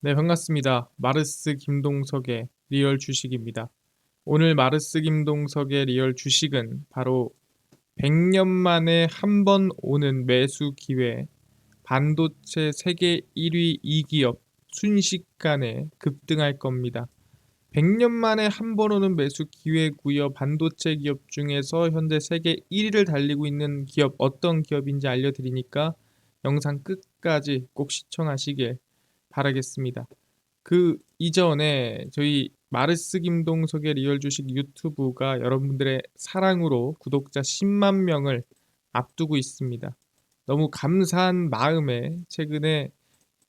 네, 반갑습니다. 마르스 김동석의 리얼 주식입니다. 오늘 마르스 김동석의 리얼 주식은 바로 100년 만에 한 번 오는 매수 기회, 반도체 세계 1위 2기업 순식간에 급등할 겁니다. 100년 만에 한 번 오는 매수 기회고요. 반도체 기업 중에서 현재 세계 1위를 달리고 있는 기업 어떤 기업인지 알려드리니까 영상 끝까지 꼭 시청하시길 바라겠습니다. 그 이전에 저희 마르스 김동석의 리얼 주식 유튜브가 여러분들의 사랑으로 구독자 10만 명을 앞두고 있습니다. 너무 감사한 마음에 최근에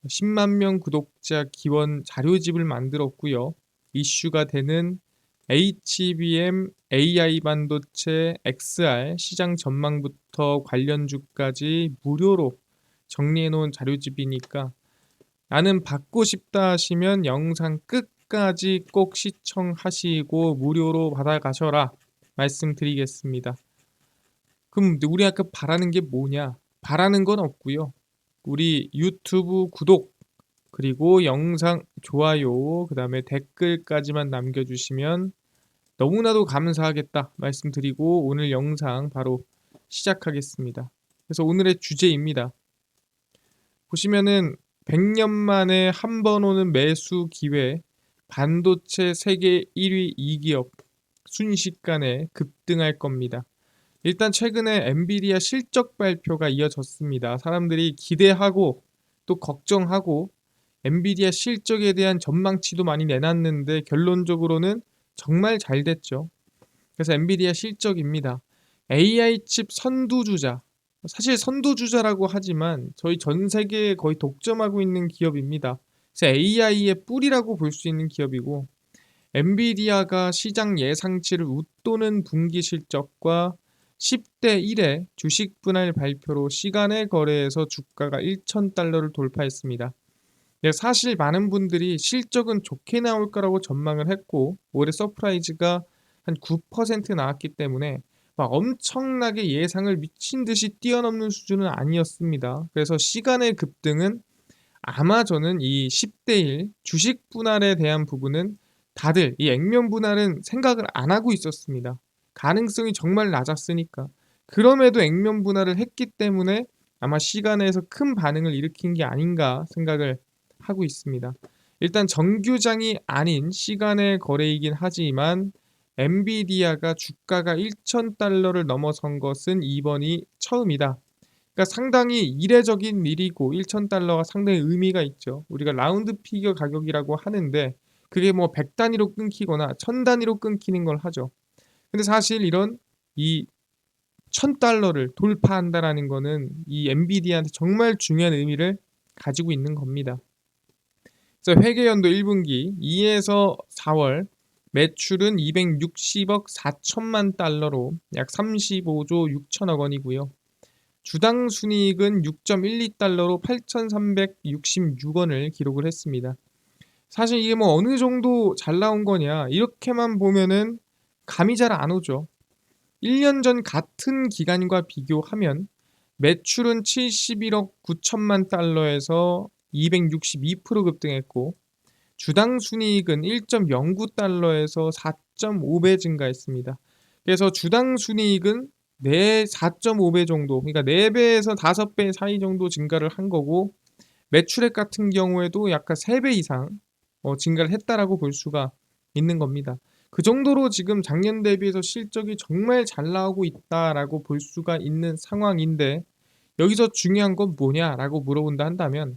10만 명 구독자 기원 자료집을 만들었고요. 이슈가 되는 HBM, AI 반도체, XR 시장 전망부터 관련주까지 무료로 정리해 놓은 자료집이니까 나는 받고 싶다 하시면 영상 끝까지 꼭 시청하시고 무료로 받아가셔라 말씀드리겠습니다. 그럼 우리 아까 바라는 게 뭐냐? 바라는 건 없고요. 우리 유튜브 구독 그리고 영상 좋아요 그 다음에 댓글까지만 남겨주시면 너무나도 감사하겠다 말씀드리고 오늘 영상 바로 시작하겠습니다. 그래서 오늘의 주제입니다. 보시면은 100년 만에 한 번 오는 매수 기회, 반도체 세계 1위 2기업 순식간에 급등할 겁니다. 일단 최근에 엔비디아 실적 발표가 이어졌습니다. 사람들이 기대하고 또 걱정하고 엔비디아 실적에 대한 전망치도 많이 내놨는데 결론적으로는 정말 잘 됐죠. 그래서 엔비디아 실적입니다. AI 칩 선두주자. 사실 선두주자라고 하지만 저희 전 세계에 거의 독점하고 있는 기업입니다. 그래서 AI의 뿌리라고 볼 수 있는 기업이고 엔비디아가 시장 예상치를 웃도는 분기 실적과 10대 1의 주식 분할 발표로 시간의 거래에서 주가가 1,000달러를 돌파했습니다. 사실 많은 분들이 실적은 좋게 나올 거라고 전망을 했고 올해 서프라이즈가 한 9% 나왔기 때문에 막 엄청나게 예상을 미친 듯이 뛰어넘는 수준은 아니었습니다. 그래서 시간의 급등은 아마 저는 이 10대 1 주식 분할에 대한 부분은 다들 이 액면 분할은 생각을 안 하고 있었습니다. 가능성이 정말 낮았으니까. 그럼에도 액면 분할을 했기 때문에 아마 시간에서 큰 반응을 일으킨 게 아닌가 생각을 하고 있습니다. 일단 정규장이 아닌 시간의 거래이긴 하지만 엔비디아가 주가가 1,000달러를 넘어선 것은 이번이 처음이다. 그러니까 상당히 이례적인 일이고 1,000달러가 상당히 의미가 있죠. 우리가 라운드 피겨 가격이라고 하는데 그게 뭐 100 단위로 끊기거나 1000 단위로 끊기는 걸 하죠. 근데 사실 이런 이 1,000달러를 돌파한다라는 거는 이 엔비디아한테 정말 중요한 의미를 가지고 있는 겁니다. 그래서 회계연도 1분기 2에서 4월 매출은 260억 4천만 달러로 약 35조 6천억 원이고요. 주당 순이익은 6.12달러로 8,366원을 기록을 했습니다. 사실 이게 뭐 어느 정도 잘 나온 거냐 이렇게만 보면은 감이 잘 안 오죠. 1년 전 같은 기간과 비교하면 매출은 71억 9천만 달러에서 262% 급등했고 주당 순이익은 1.09달러에서 4.5배 증가했습니다. 그래서 주당 순이익은 4.5배 정도, 그러니까 4배에서 5배 사이 정도 증가를 한 거고 매출액 같은 경우에도 약간 3배 이상 증가를 했다라고 볼 수가 있는 겁니다. 그 정도로 지금 작년 대비해서 실적이 정말 잘 나오고 있다라고 볼 수가 있는 상황인데 여기서 중요한 건 뭐냐라고 물어본다 한다면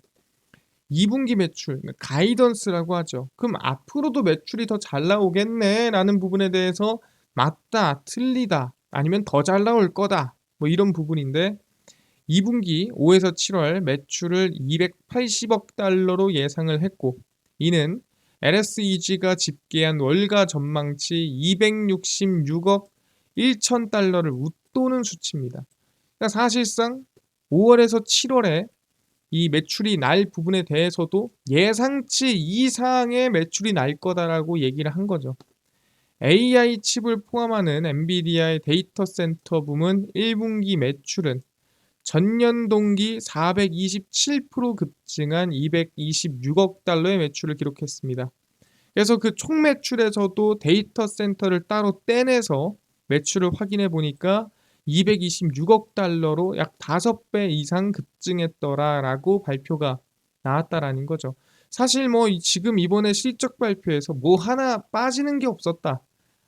2분기 매출, 가이던스라고 하죠. 그럼 앞으로도 매출이 더 잘 나오겠네라는 부분에 대해서 맞다, 틀리다, 아니면 더 잘 나올 거다. 뭐 이런 부분인데 2분기 5에서 7월 매출을 280억 달러로 예상을 했고 이는 LSEG가 집계한 월가 전망치 266억 1천 달러를 웃도는 수치입니다. 그러니까 사실상 5월에서 7월에 이 매출이 날 부분에 대해서도 예상치 이상의 매출이 날 거다라고 얘기를 한 거죠. AI 칩을 포함하는 엔비디아의 데이터 센터 부문 1분기 매출은 전년 동기 427% 급증한 226억 달러의 매출을 기록했습니다. 그래서 그 총 매출에서도 데이터 센터를 따로 떼내서 매출을 확인해 보니까 226억 달러로 약 5배 이상 급증했더라라고 발표가 나왔다라는 거죠. 사실 뭐 지금 이번에 실적 발표에서 뭐 하나 빠지는 게 없었다.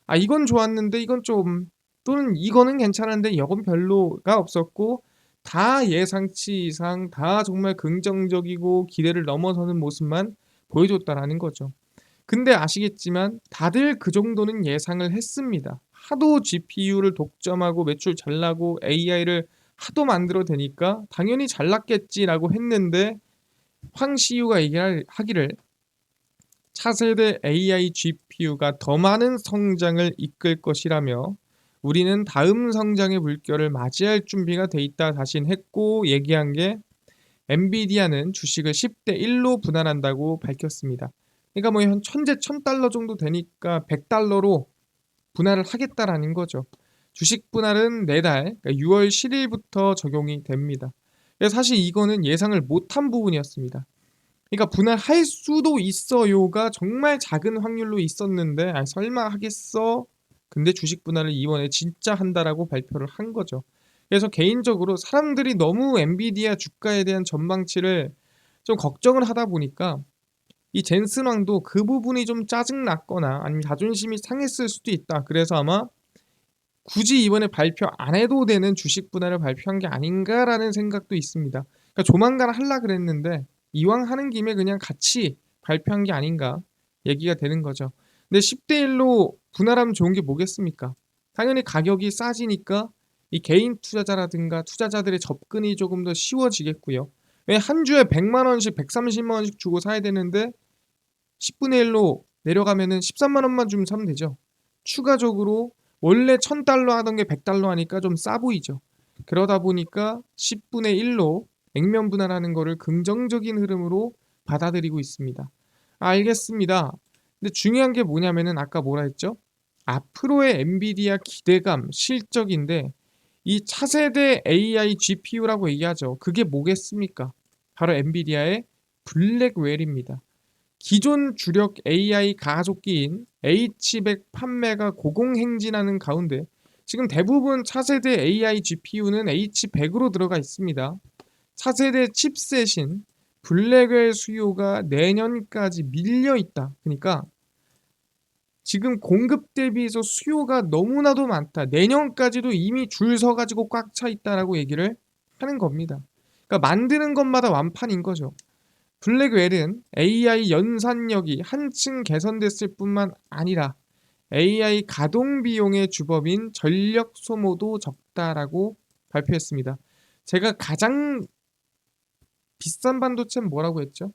아, 이건 좋았는데 이건 좀, 또는 이거는 괜찮은데 이건 별로가 없었고, 다 예상치 이상, 다 정말 긍정적이고 기대를 넘어서는 모습만 보여줬다라는 거죠. 근데 아시겠지만 다들 그 정도는 예상을 했습니다. 하도 GPU를 독점하고 매출 잘 나고 AI를 하도 만들어 대니까 당연히 잘 났겠지라고 했는데, 황 CEO가 하기를 차세대 AI GPU가 더 많은 성장을 이끌 것이라며 우리는 다음 성장의 물결을 맞이할 준비가 돼 있다 다신 했고, 얘기한 게 엔비디아는 주식을 10대 1로 분할한다고 밝혔습니다. 그러니까 뭐 한 천재 1000달러 정도 되니까 100달러로 분할을 하겠다라는 거죠. 주식 분할은 내달, 그러니까 6월 7일부터 적용이 됩니다. 그래서 사실 이거는 예상을 못한 부분이었습니다. 그러니까 분할할 수도 있어요가 정말 작은 확률로 있었는데, 아, 설마 하겠어? 근데 주식 분할을 이번에 진짜 한다라고 발표를 한 거죠. 그래서 개인적으로 사람들이 너무 엔비디아 주가에 대한 전망치를 좀 걱정을 하다 보니까 이 젠슨 왕도 그 부분이 좀 짜증 났거나 아니면 자존심이 상했을 수도 있다. 그래서 아마 굳이 이번에 발표 안 해도 되는 주식 분할을 발표한 게 아닌가라는 생각도 있습니다. 그러니까 조만간 하려 그랬는데 이왕 하는 김에 그냥 같이 발표한 게 아닌가 얘기가 되는 거죠. 근데 10대 1로 분할하면 좋은 게 뭐겠습니까? 당연히 가격이 싸지니까 이 개인 투자자라든가 투자자들의 접근이 조금 더 쉬워지겠고요. 왜 한 주에 100만 원씩 130만 원씩 주고 사야 되는데 10분의 1로 내려가면은 13만 원만 주면 사면 되죠. 추가적으로 원래 1000달러 하던 게 100달러 하니까 좀 싸 보이죠. 그러다 보니까 10분의 1로 액면 분할하는 거를 긍정적인 흐름으로 받아들이고 있습니다. 알겠습니다. 근데 중요한 게 뭐냐면은 아까 뭐라 했죠? 앞으로의 엔비디아 기대감, 실적인데 이 차세대 AI GPU라고 얘기하죠. 그게 뭐겠습니까? 바로 엔비디아의 블랙웰입니다. 기존 주력 AI 가속기인 H100 판매가 고공행진하는 가운데 지금 대부분 차세대 AI GPU는 H100으로 들어가 있습니다. 차세대 칩셋인 블랙웰 수요가 내년까지 밀려 있다. 그러니까 지금 공급 대비해서 수요가 너무나도 많다. 내년까지도 이미 줄 서가지고 꽉 차 있다라고 얘기를 하는 겁니다. 그러니까 만드는 것마다 완판인 거죠. 블랙웰은 AI 연산력이 한층 개선됐을 뿐만 아니라 AI 가동 비용의 주범인 전력 소모도 적다라고 발표했습니다. 제가 가장 비싼 반도체는 뭐라고 했죠?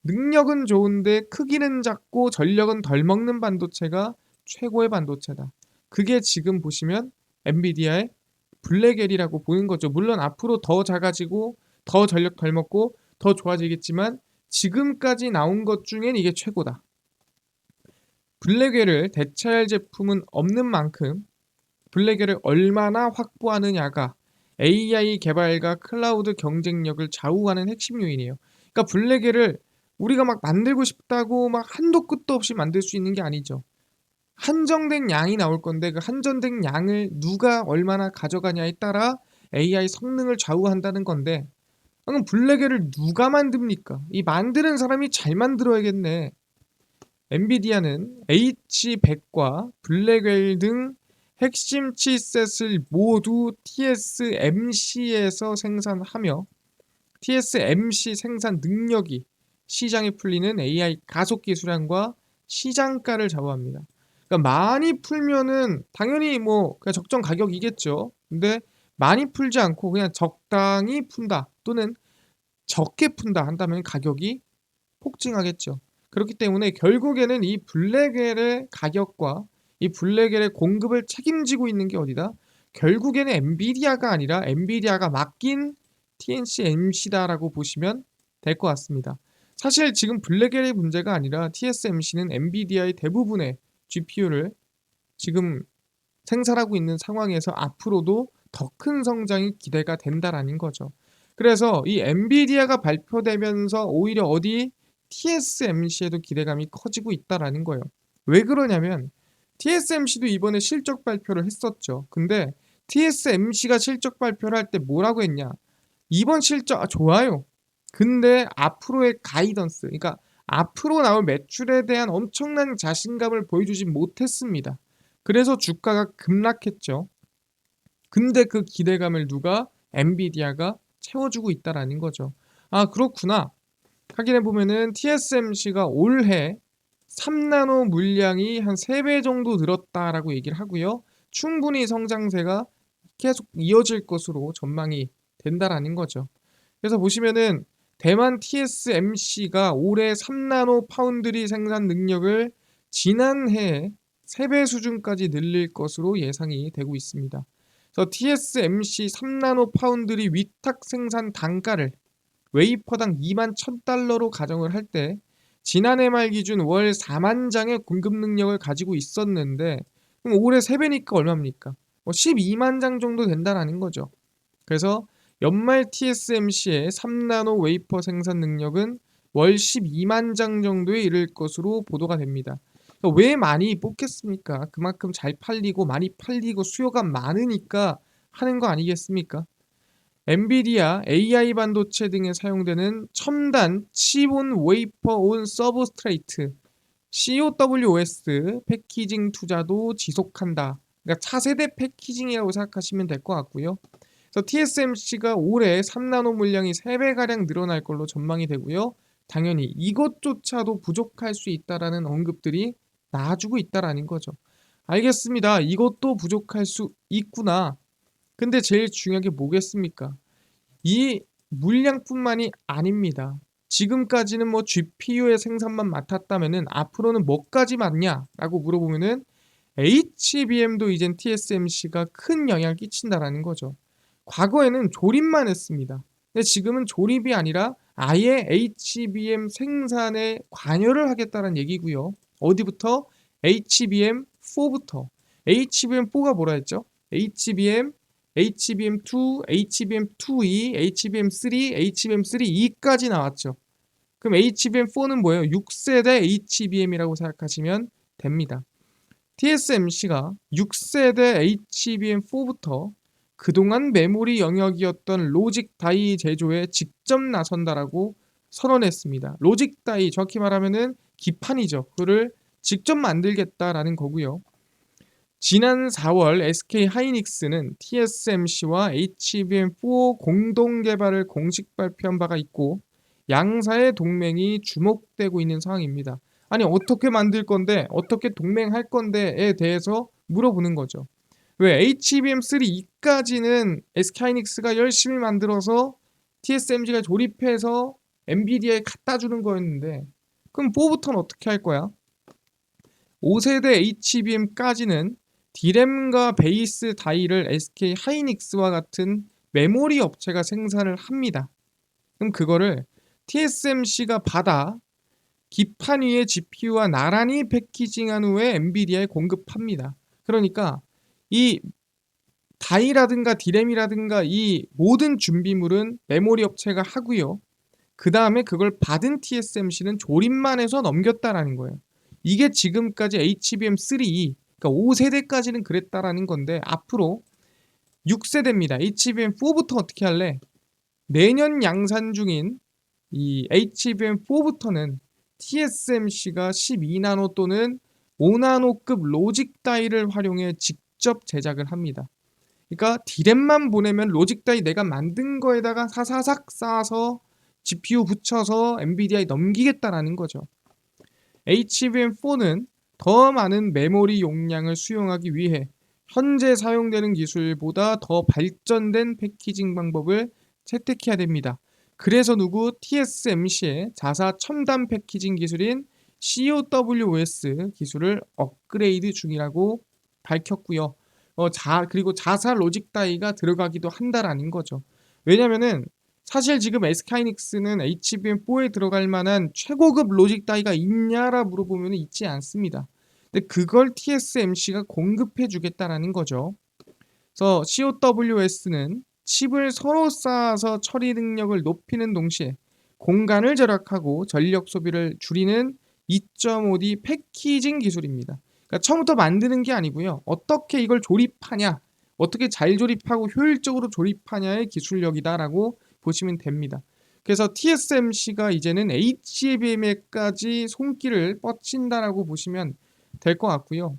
능력은 좋은데 크기는 작고 전력은 덜 먹는 반도체가 최고의 반도체다. 그게 지금 보시면 엔비디아의 블랙웰이라고 보는 거죠. 물론 앞으로 더 작아지고 더 전력 덜 먹고 더 좋아지겠지만 지금까지 나온 것 중엔 이게 최고다. 블랙웰을 대체할 제품은 없는 만큼 블랙웰을 얼마나 확보하느냐가 AI 개발과 클라우드 경쟁력을 좌우하는 핵심 요인이에요. 그러니까 블랙웰을 우리가 막 만들고 싶다고 막 한도 끝도 없이 만들 수 있는 게 아니죠. 한정된 양이 나올 건데 그 한정된 양을 누가 얼마나 가져가냐에 따라 AI 성능을 좌우한다는 건데, 그럼 블랙웰을 누가 만듭니까? 이 만드는 사람이 잘 만들어야겠네. 엔비디아는 H100과 블랙웰 등 핵심 칩셋을 모두 TSMC에서 생산하며 TSMC 생산 능력이 시장에 풀리는 AI 가속기 수량과 시장가를 좌우합니다. 그러니까 많이 풀면은 당연히 뭐 그냥 적정 가격이겠죠. 근데 많이 풀지 않고 그냥 적당히 푼다 또는 적게 푼다 한다면 가격이 폭증하겠죠. 그렇기 때문에 결국에는 이 블랙웰의 가격과 이 블랙웰의 공급을 책임지고 있는 게 어디다? 결국에는 엔비디아가 아니라 엔비디아가 맡긴 TSMC다라고 보시면 될 것 같습니다. 사실 지금 블랙웰의 문제가 아니라 TSMC는 엔비디아의 대부분의 GPU를 지금 생산하고 있는 상황에서 앞으로도 더 큰 성장이 기대가 된다라는 거죠. 그래서 이 엔비디아가 발표되면서 오히려 어디 TSMC에도 기대감이 커지고 있다라는 거예요. 왜 그러냐면 TSMC도 이번에 실적 발표를 했었죠. 근데 TSMC가 실적 발표를 할 때 뭐라고 했냐? 이번 실적 좋아요. 근데 앞으로의 가이던스, 그러니까 앞으로 나올 매출에 대한 엄청난 자신감을 보여주지 못했습니다. 그래서 주가가 급락했죠. 근데 그 기대감을 누가? 엔비디아가 채워주고 있다라는 거죠. 아, 그렇구나. 확인해 보면은 TSMC가 올해 3나노 물량이 한 3배 정도 늘었다라고 얘기를 하고요. 충분히 성장세가 계속 이어질 것으로 전망이 된다라는 거죠. 그래서 보시면은 대만 TSMC가 올해 3나노 파운드리 생산 능력을 지난해에 3배 수준까지 늘릴 것으로 예상이 되고 있습니다. 그래서 TSMC 3나노 파운드리 위탁 생산 단가를 웨이퍼당 2만 1,000달러로 가정을 할 때 지난해 말 기준 월 4만 장의 공급 능력을 가지고 있었는데 그럼 올해 3배니까 얼마입니까? 12만 장 정도 된다라는 거죠. 그래서 연말 TSMC의 3나노 웨이퍼 생산 능력은 월 12만 장 정도에 이를 것으로 보도가 됩니다. 그러니까 왜 많이 뽑겠습니까? 그만큼 잘 팔리고 많이 팔리고 수요가 많으니까 하는 거 아니겠습니까? 엔비디아 AI 반도체 등에 사용되는 첨단 칩온 웨이퍼 온 서브스트레이트 COWOS 패키징 투자도 지속한다. 그러니까 차세대 패키징이라고 생각하시면 될 것 같고요. 그래서 TSMC가 올해 3나노 물량이 3배가량 늘어날 걸로 전망이 되고요. 당연히 이것조차도 부족할 수 있다라는 언급들이 나와주고 있다라는 거죠. 알겠습니다. 이것도 부족할 수 있구나. 근데 제일 중요한 게 뭐겠습니까? 이 물량뿐만이 아닙니다. 지금까지는 뭐 GPU의 생산만 맡았다면은 앞으로는 뭐까지 맡냐라고 물어보면은 HBM도 이젠 TSMC가 큰 영향을 끼친다라는 거죠. 과거에는 조립만 했습니다. 근데 지금은 조립이 아니라 아예 HBM 생산에 관여를 하겠다는 얘기고요. 어디부터? HBM4부터. HBM4가 뭐라 했죠? HBM, HBM2, HBM2E, HBM3, HBM3E까지 나왔죠. 그럼 HBM4는 뭐예요? 6세대 HBM이라고 생각하시면 됩니다. TSMC가 6세대 HBM4부터 그동안 메모리 영역이었던 로직 다이 제조에 직접 나선다라고 선언했습니다. 로직 다이 정확히 말하면은 기판이죠. 그거를 직접 만들겠다라는 거고요. 지난 4월 SK 하이닉스는 TSMC와 HBM4 공동 개발을 공식 발표한 바가 있고 양사의 동맹이 주목되고 있는 상황입니다. 아니 어떻게 만들 건데 어떻게 동맹할 건데에 대해서 물어보는 거죠. 왜 HBM3E까지는 SK하이닉스가 열심히 만들어서 TSMC가 조립해서 엔비디아에 갖다 주는 거였는데 그럼 4부터는 어떻게 할 거야? 5세대 HBM까지는 디램과 베이스 다이를 SK하이닉스와 같은 메모리 업체가 생산을 합니다. 그럼 그거를 TSMC가 받아 기판 위에 GPU와 나란히 패키징한 후에 엔비디아에 공급합니다. 그러니까 이 다이라든가 디램이라든가 이 모든 준비물은 메모리 업체가 하고요. 그 다음에 그걸 받은 TSMC는 조립만 해서 넘겼다라는 거예요. 이게 지금까지 HBM3, 그러니까 5세대까지는 그랬다라는 건데 앞으로 6세대입니다. HBM4부터 어떻게 할래? 내년 양산 중인 이 HBM4부터는 TSMC가 12나노 또는 5나노급 로직 다이를 활용해 직접 제작을 합니다. 그러니까 디램만 보내면 로직 다이 내가 만든 거에다가 사사삭 쌓아서 GPU 붙여서 엔비디아에 넘기겠다라는 거죠. HBM4는 더 많은 메모리 용량을 수용하기 위해 현재 사용되는 기술보다 더 발전된 패키징 방법을 채택해야 됩니다. 그래서 누구? TSMC의 자사 첨단 패키징 기술인 COWOS 기술을 업그레이드 중이라고 밝혔고요. 그리고 자사 로직 다이가 들어가기도 한다라는 거죠. 왜냐면은 사실 지금 SK하이닉스는 HBM4에 들어갈 만한 최고급 로직 다이가 있냐라 물어보면 있지 않습니다. 근데 그걸 TSMC가 공급해 주겠다라는 거죠. 그래서 COWS는 칩을 서로 쌓아서 처리 능력을 높이는 동시에 공간을 절약하고 전력 소비를 줄이는 2.5D 패키징 기술입니다. 그러니까 처음부터 만드는 게 아니고요. 어떻게 이걸 조립하냐, 어떻게 잘 조립하고 효율적으로 조립하냐의 기술력이다라고 보시면 됩니다. 그래서 TSMC가 이제는 HBM에까지 손길을 뻗친다라고 보시면 될 것 같고요.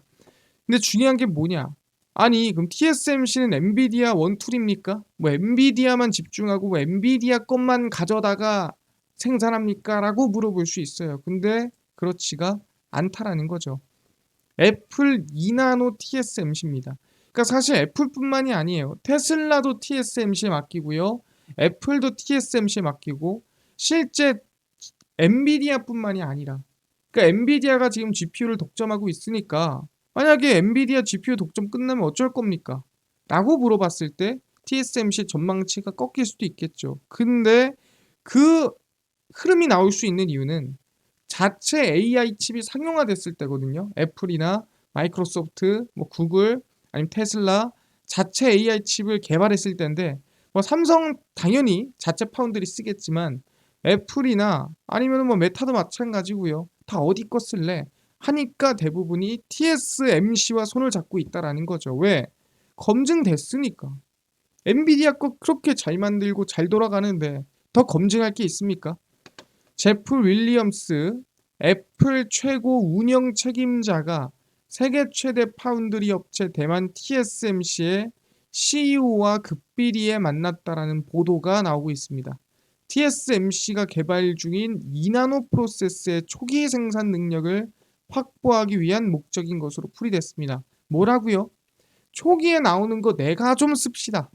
근데 중요한 게 뭐냐? 아니 그럼 TSMC는 엔비디아 원툴입니까? 뭐 엔비디아만 집중하고 뭐 엔비디아 것만 가져다가 생산합니까? 라고 물어볼 수 있어요. 근데 그렇지가 않다라는 거죠. 애플 2나노 TSMC입니다. 그러니까 사실 애플뿐만이 아니에요. 테슬라도 TSMC에 맡기고요. 애플도 TSMC에 맡기고 실제 엔비디아뿐만이 아니라 그러니까 엔비디아가 지금 GPU를 독점하고 있으니까 만약에 엔비디아 GPU 독점 끝나면 어쩔 겁니까? 라고 물어봤을 때 TSMC 전망치가 꺾일 수도 있겠죠. 근데 그 흐름이 나올 수 있는 이유는 자체 AI 칩이 상용화됐을 때거든요. 애플이나 마이크로소프트, 뭐 구글, 아니면 테슬라 자체 AI 칩을 개발했을 때인데 뭐 삼성 당연히 자체 파운드리 쓰겠지만 애플이나 아니면 뭐 메타도 마찬가지고요. 다 어디 거 쓸래? 하니까 대부분이 TSMC와 손을 잡고 있다라는 거죠. 왜? 검증됐으니까. 엔비디아 거 그렇게 잘 만들고 잘 돌아가는데 더 검증할 게 있습니까? 제프 윌리엄스 애플 최고 운영 책임자가 세계 최대 파운드리 업체 대만 TSMC의 CEO와 극비리에 만났다라는 보도가 나오고 있습니다. TSMC가 개발 중인 2나노 프로세스의 초기 생산 능력을 확보하기 위한 목적인 것으로 풀이됐습니다. 뭐라고요? 초기에 나오는 거 내가 좀 씁시다.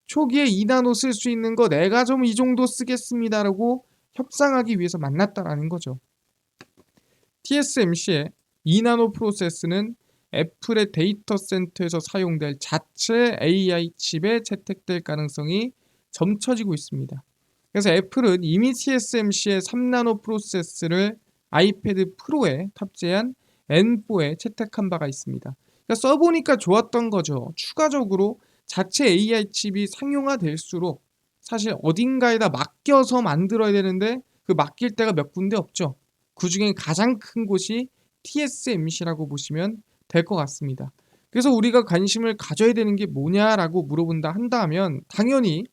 초기에 2나노 쓸 수 있는 거 내가 좀 이 정도 쓰겠습니다라고 협상하기 위해서 만났다라는 거죠. TSMC의 2나노 프로세스는 애플의 데이터 센터에서 사용될 자체 AI 칩에 채택될 가능성이 점쳐지고 있습니다. 그래서 애플은 이미 TSMC의 3나노 프로세스를 아이패드 프로에 탑재한 N4에 채택한 바가 있습니다. 그러니까 써보니까 좋았던 거죠. 추가적으로 자체 AI 칩이 상용화될수록 사실 어딘가에다 맡겨서 만들어야 되는데 그 맡길 데가 몇 군데 없죠. 그 중에 가장 큰 곳이 TSMC라고 보시면 될 것 같습니다. 그래서 우리가 관심을 가져야 되는 게 뭐냐라고 물어본다 한다면 당연히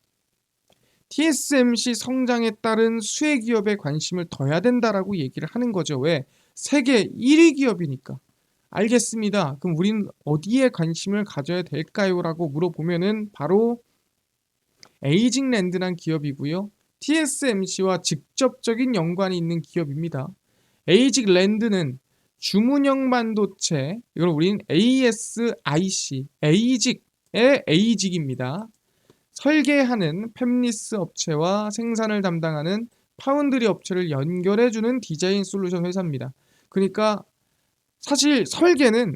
TSMC 성장에 따른 수혜 기업에 관심을 둬야 된다라고 얘기를 하는 거죠. 왜? 세계 1위 기업이니까. 알겠습니다. 그럼 우리는 어디에 관심을 가져야 될까요? 라고 물어보면은 바로 에이징랜드란 기업이고요. TSMC와 직접적인 연관이 있는 기업입니다. 에이직랜드는 주문형 반도체, 이걸 우리는 ASIC, 에이직의 에이직입니다. 설계하는 팹리스 업체와 생산을 담당하는 파운드리 업체를 연결해주는 디자인 솔루션 회사입니다. 그러니까 사실 설계는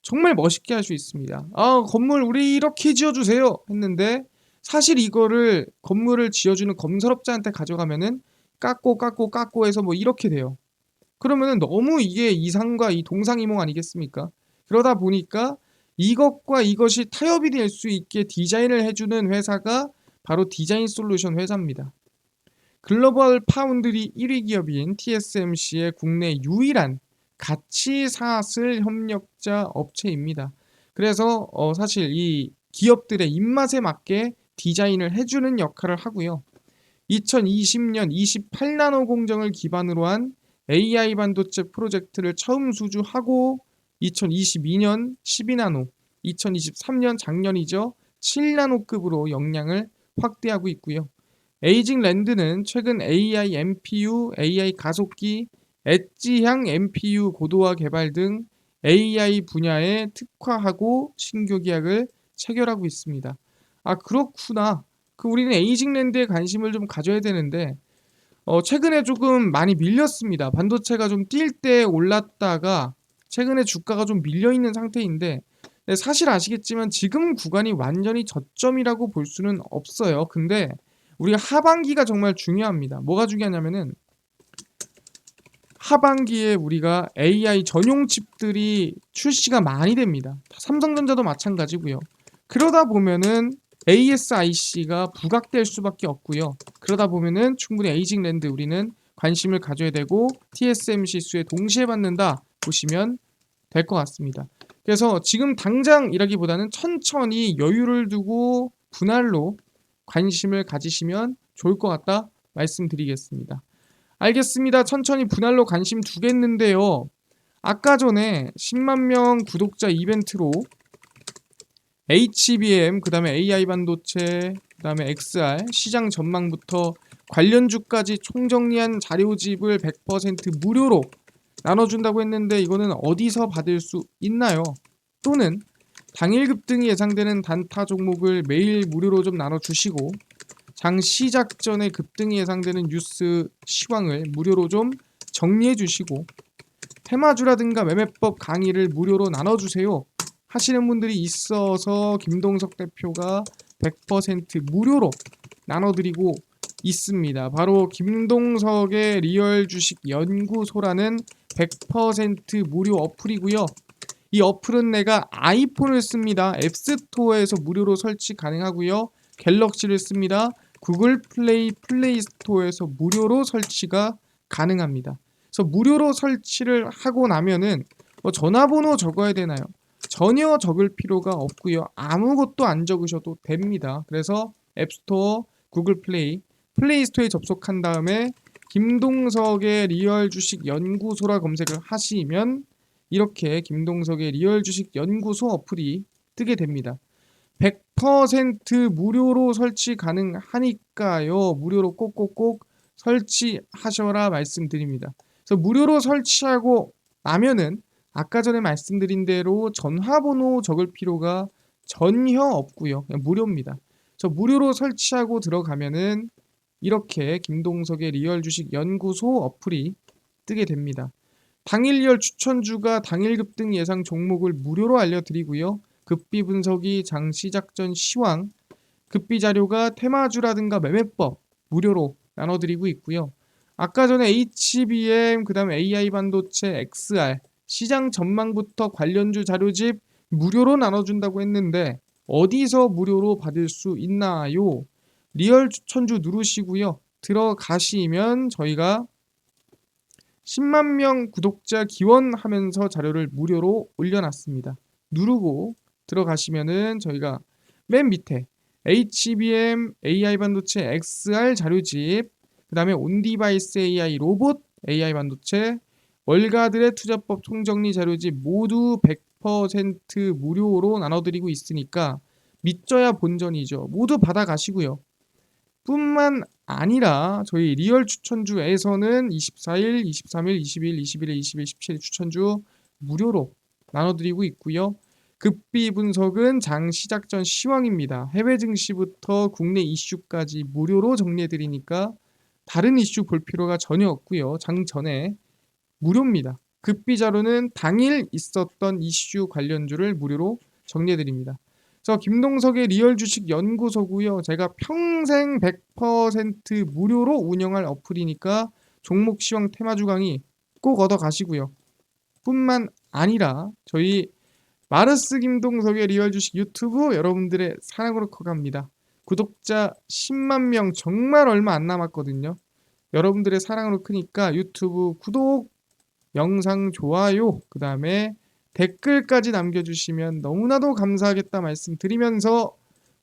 정말 멋있게 할 수 있습니다. 아, 건물 우리 이렇게 지어주세요 했는데 사실 이거를 건물을 지어주는 건설업자한테 가져가면은 깎고 해서 뭐 이렇게 돼요. 그러면은 너무 이게 이상과 이 동상이몽 아니겠습니까? 그러다 보니까 이것과 이것이 타협이 될 수 있게 디자인을 해주는 회사가 바로 디자인 솔루션 회사입니다. 글로벌 파운드리 1위 기업인 TSMC의 국내 유일한 가치 사슬 협력자 업체입니다. 그래서 사실 이 기업들의 입맛에 맞게 디자인을 해주는 역할을 하고요. 2020년 28나노 공정을 기반으로 한 AI 반도체 프로젝트를 처음 수주하고 2022년 12나노, 2023년 작년이죠. 7나노급으로 역량을 확대하고 있고요. 에이징랜드는 최근 AI NPU, AI 가속기, 엣지향 NPU 고도화 개발 등 AI 분야에 특화하고 신규 계약을 체결하고 있습니다. 아 그렇구나. 그 우리는 에이징랜드에 관심을 좀 가져야 되는데 최근에 조금 많이 밀렸습니다. 반도체가 좀 뛸 때 올랐다가 최근에 주가가 좀 밀려 있는 상태인데 사실 아시겠지만 지금 구간이 완전히 저점이라고 볼 수는 없어요. 근데 우리가 하반기가 정말 중요합니다. 뭐가 중요하냐면은 하반기에 우리가 AI 전용 칩들이 출시가 많이 됩니다. 삼성전자도 마찬가지고요. 그러다 보면은 ASIC가 부각될 수밖에 없고요. 그러다 보면은 충분히 에이징랜드 우리는 관심을 가져야 되고 TSMC 수에 동시에 받는다 보시면 될 것 같습니다. 그래서 지금 당장이라기보다는 천천히 여유를 두고 분할로 관심을 가지시면 좋을 것 같다 말씀드리겠습니다. 알겠습니다. 천천히 분할로 관심 두겠는데요. 아까 전에 10만 명 구독자 이벤트로 HBM, 그 다음에 AI 반도체, 그 다음에 XR 시장 전망부터 관련주까지 총정리한 자료집을 100% 무료로 나눠준다고 했는데 이거는 어디서 받을 수 있나요? 또는 당일 급등이 예상되는 단타 종목을 매일 무료로 좀 나눠주시고 장 시작 전에 급등이 예상되는 뉴스 시황을 무료로 좀 정리해 주시고 테마주라든가 매매법 강의를 무료로 나눠주세요 하시는 분들이 있어서 김동석 대표가 100% 무료로 나눠드리고 있습니다. 바로 김동석의 리얼 주식 연구소라는 100% 무료 어플이고요. 이 어플은 내가 아이폰을 씁니다. 앱스토어에서 무료로 설치 가능하고요. 갤럭시를 씁니다. 구글 플레이 스토어에서 무료로 설치가 가능합니다. 그래서 무료로 설치를 하고 나면은 전화번호 적어야 되나요? 전혀 적을 필요가 없고요. 아무것도 안 적으셔도 됩니다. 그래서 앱스토어, 구글 플레이 스토어에 접속한 다음에 김동석의 리얼 주식 연구소라 검색을 하시면 이렇게 김동석의 리얼 주식 연구소 어플이 뜨게 됩니다. 100% 무료로 설치 가능하니까요. 무료로 꼭꼭꼭 설치하셔라 말씀드립니다. 그래서 무료로 설치하고 나면은 아까 전에 말씀드린 대로 전화번호 적을 필요가 전혀 없고요. 그냥 무료입니다. 그래서 무료로 설치하고 들어가면은 이렇게 김동석의 리얼 주식 연구소 어플이 뜨게 됩니다. 당일 리얼 추천주가 당일 급등 예상 종목을 무료로 알려드리고요. 급비 분석이 장 시작 전 시황, 급비 자료가 테마주라든가 매매법 무료로 나눠드리고 있고요. 아까 전에 HBM, 그 다음에 AI 반도체, XR 시장 전망부터 관련주 자료집 무료로 나눠준다고 했는데 어디서 무료로 받을 수 있나요? 리얼 추천주 누르시고요. 들어가시면 저희가 10만 명 구독자 기원하면서 자료를 무료로 올려놨습니다. 누르고 들어가시면은 저희가 맨 밑에 HBM, AI 반도체, XR 자료집, 그 다음에 온디바이스 AI 로봇, AI 반도체, 월가들의 투자법 총정리 자료집 모두 100% 무료로 나눠드리고 있으니까 믿져야 본전이죠. 모두 받아가시고요. 뿐만 아니라 저희 리얼 추천주에서는 24일, 23일, 20일, 21일, 20일, 17일 추천주 무료로 나눠드리고 있고요. 급비 분석은 장 시작 전 시황입니다. 해외 증시부터 국내 이슈까지 무료로 정리해드리니까 다른 이슈 볼 필요가 전혀 없고요. 장 전에 무료입니다. 급비 자료는 당일 있었던 이슈 관련주를 무료로 정리해드립니다. 그래서 김동석의 리얼 주식 연구소고요. 제가 평생 100% 무료로 운영할 어플이니까 종목 시황 테마주 강의 꼭 얻어 가시고요. 뿐만 아니라 저희 마르스 김동석의 리얼 주식 유튜브 여러분들의 사랑으로 커갑니다. 구독자 10만 명 정말 얼마 안 남았거든요. 여러분들의 사랑으로 크니까 유튜브 구독, 영상 좋아요, 그 다음에 댓글까지 남겨주시면 너무나도 감사하겠다 말씀드리면서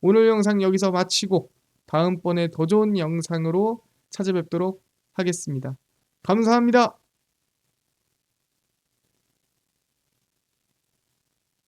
오늘 영상 여기서 마치고 다음번에 더 좋은 영상으로 찾아뵙도록 하겠습니다. 감사합니다.